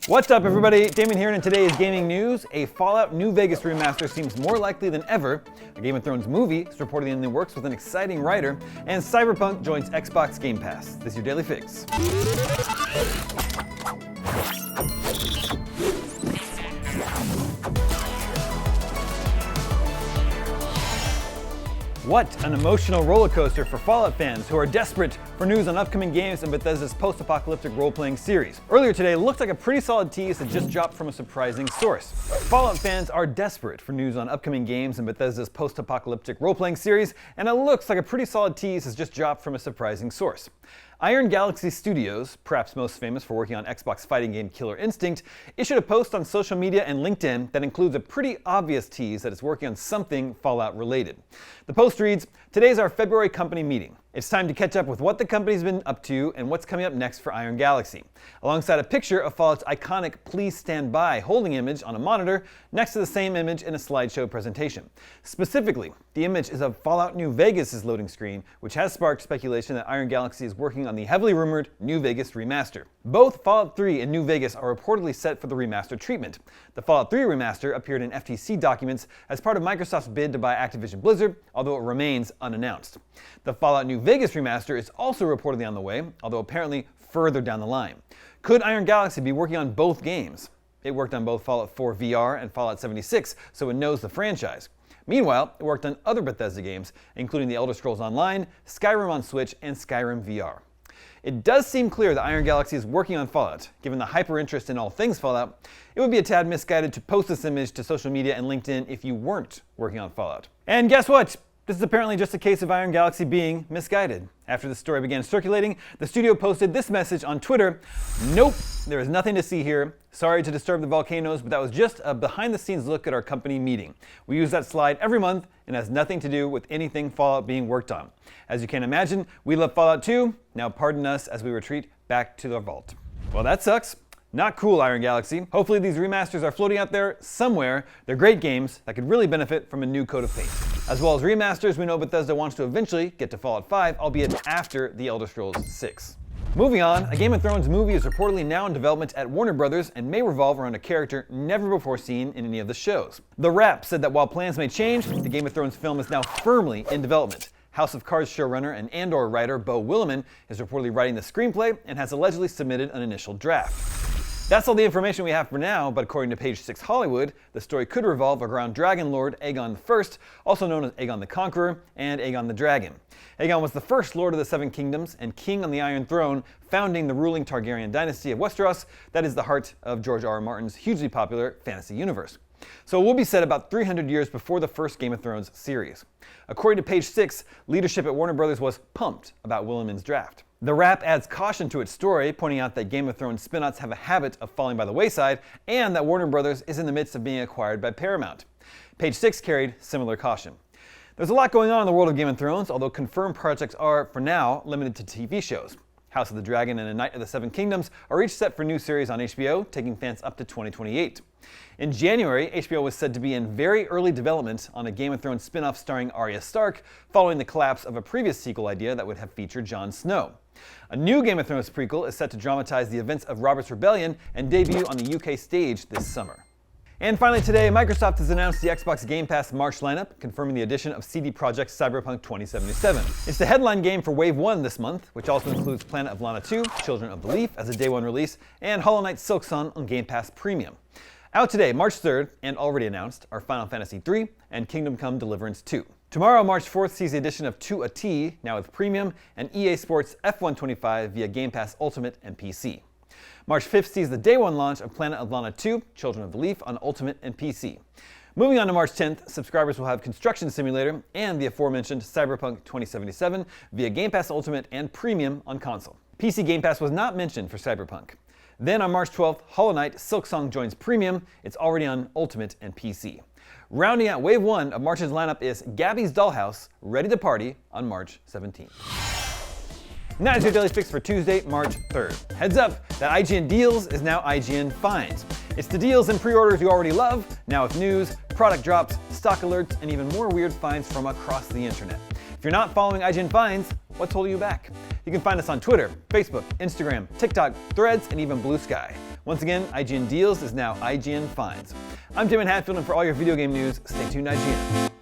What's up, everybody? Damon here, and in today's gaming news, a Fallout New Vegas remaster seems more likely than ever, a Game of Thrones movie is reportedly in the works with an exciting writer, and Cyberpunk joins Xbox Game Pass. This is your Daily Fix. What an emotional roller coaster for Fallout fans who are desperate for news on upcoming games in Bethesda's post-apocalyptic role-playing series. Earlier today looked like a pretty solid tease that just dropped from a surprising source. Fallout fans are desperate for news on upcoming games in Bethesda's post-apocalyptic role-playing series, and it looks like a pretty solid tease has just dropped from a surprising source. Iron Galaxy Studios, perhaps most famous for working on Xbox fighting game Killer Instinct, issued a post on social media and LinkedIn that includes a pretty obvious tease that it's working on something Fallout related. The post reads, "Today's our February company meeting. It's time to catch up with what the company's been up to and what's coming up next for Iron Galaxy," alongside a picture of Fallout's iconic "Please Stand By" holding image on a monitor next to the same image in a slideshow presentation. Specifically, the image is of Fallout New Vegas' loading screen, which has sparked speculation that Iron Galaxy is working on the heavily rumored New Vegas remaster. Both Fallout 3 and New Vegas are reportedly set for the remaster treatment. The Fallout 3 remaster appeared in FTC documents as part of Microsoft's bid to buy Activision Blizzard, although it remains unannounced. The Fallout New Vegas remaster is also reportedly on the way, although apparently further down the line. Could Iron Galaxy be working on both games? It worked on both Fallout 4 VR and Fallout 76, so it knows the franchise. Meanwhile, it worked on other Bethesda games, including The Elder Scrolls Online, Skyrim on Switch, and Skyrim VR. It does seem clear that Iron Galaxy is working on Fallout. Given the hyper interest in all things Fallout, it would be a tad misguided to post this image to social media and LinkedIn if you weren't working on Fallout. And guess what? This is apparently just a case of Iron Galaxy being misguided. After the story began circulating, the studio posted this message on Twitter: "Nope, there is nothing to see here. Sorry to disturb the volcanoes, but that was just a behind-the-scenes look at our company meeting. We use that slide every month and has nothing to do with anything Fallout being worked on. As you can imagine, we love Fallout 2. Now pardon us as we retreat back to the vault." Well, that sucks. Not cool, Iron Galaxy. Hopefully these remasters are floating out there somewhere. They're great games that could really benefit from a new coat of paint. As well as remasters, we know Bethesda wants to eventually get to Fallout 5, albeit after The Elder Scrolls 6. Moving on, a Game of Thrones movie is reportedly now in development at Warner Brothers and may revolve around a character never before seen in any of the shows. The Wrap said that while plans may change, the Game of Thrones film is now firmly in development. House of Cards showrunner and Andor writer Beau Willimon is reportedly writing the screenplay and has allegedly submitted an initial draft. That's all the information we have for now, but according to Page 6 Hollywood, the story could revolve around Dragon Lord Aegon I, also known as Aegon the Conqueror and Aegon the Dragon. Aegon was the first Lord of the Seven Kingdoms and king on the Iron Throne, founding the ruling Targaryen dynasty of Westeros that is the heart of George R.R. Martin's hugely popular fantasy universe. So it will be set about 300 years before the first Game of Thrones series. According to Page 6, leadership at Warner Brothers was pumped about Willimon's draft. The Wrap adds caution to its story, pointing out that Game of Thrones spin-offs have a habit of falling by the wayside, and that Warner Brothers is in the midst of being acquired by Paramount. Page 6 carried similar caution. There's a lot going on in the world of Game of Thrones, although confirmed projects are, for now, limited to TV shows. House of the Dragon and A Knight of the Seven Kingdoms are each set for new series on HBO, taking fans up to 2028. In January, HBO was said to be in very early development on a Game of Thrones spin-off starring Arya Stark, following the collapse of a previous sequel idea that would have featured Jon Snow. A new Game of Thrones prequel is set to dramatize the events of Robert's Rebellion and debut on the UK stage this summer. And finally today, Microsoft has announced the Xbox Game Pass March lineup, confirming the addition of CD Projekt's Cyberpunk 2077. It's the headline game for Wave 1 this month, which also includes Planet of Lana 2, Children of the Leaf as a Day 1 release, and Hollow Knight Silksong on Game Pass Premium. Out today, March 3rd, and already announced, are Final Fantasy III and Kingdom Come Deliverance 2. Tomorrow, March 4th, sees the addition of 2 A T, now with Premium, and EA Sports F125 via Game Pass Ultimate and PC. March 5th sees the Day 1 launch of Planet of Lana 2, Children of the Leaf on Ultimate and PC. Moving on to March 10th, subscribers will have Construction Simulator and the aforementioned Cyberpunk 2077 via Game Pass Ultimate and Premium on console. PC Game Pass was not mentioned for Cyberpunk. Then on March 12th, Hollow Knight Silksong joins Premium. It's already on Ultimate and PC. Rounding out Wave 1 of March's lineup is Gabby's Dollhouse, ready to party on March 17th. And that is your Daily Fix for Tuesday, March 3rd. Heads up that IGN Deals is now IGN Finds. It's the deals and pre-orders you already love, now with news, product drops, stock alerts, and even more weird finds from across the internet. If you're not following IGN Finds, what's holding you back? You can find us on Twitter, Facebook, Instagram, TikTok, Threads, and even Blue Sky. Once again, IGN Deals is now IGN Finds. I'm Tim Hatfield, and for all your video game news, stay tuned to IGN.